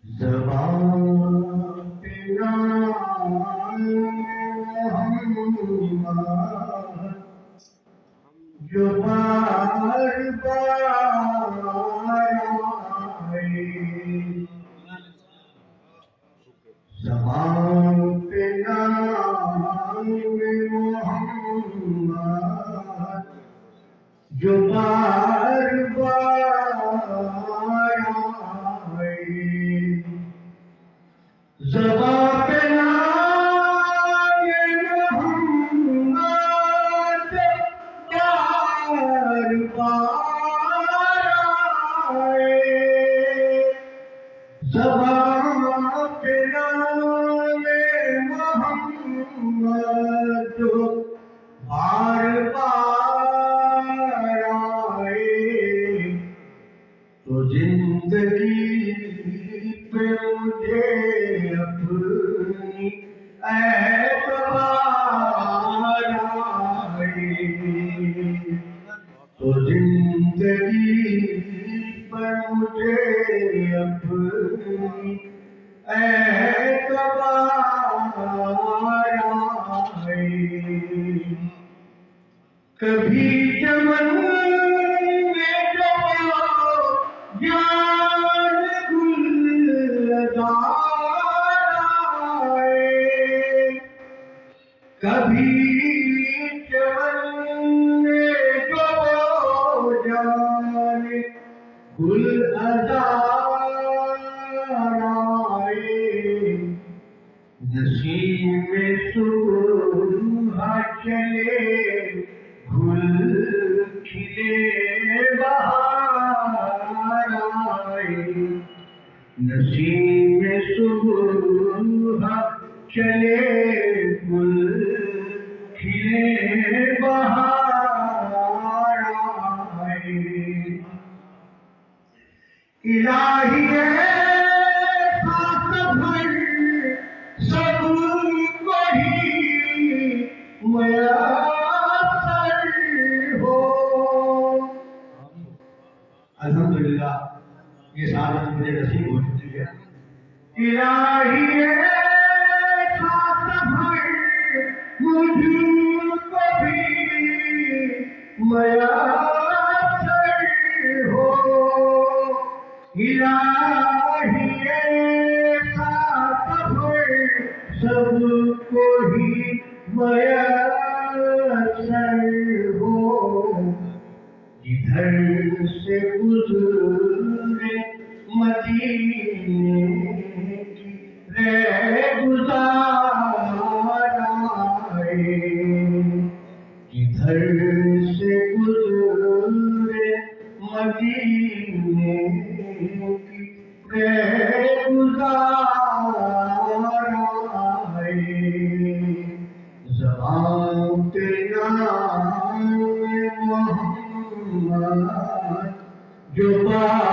زبان پہ نام محمد جو بار بار آئے، زبان پہ نام محمد جو بار بار آئے، زبان پہ نام محمد بار بار آئے، زبان پہ نام محمد بار بار آئے، تو زندگی پہ مجھے اپنی اعتبار آئے، تو زندگی پر مجھے اپنی اعتبار آئے، کبھی چمن میں جو جان گلزار آئے، کبھی چمن میں جو جان گلزار آئے، نسیم میں صبح چلے گل کھلے بہار آئے، نسیم میں صبح چلے گل کھلے بہار آئے، الہی ایسا سفر سب کو ہی میسر ہو۔ الحمدللہ یہ سعادت مجھے نصیب ہو چکی ہے۔ الہی ایسا سفر مجھ کو بھی میسر ہو، الہی ایسا سفر سب کو ہی میسر ہو، جدھر سے گزرے مدینے کی رہگزار آئے، جدھر سے گزرے مدینے کی رہگزار آئے، زبان پہ نام محمد جو بار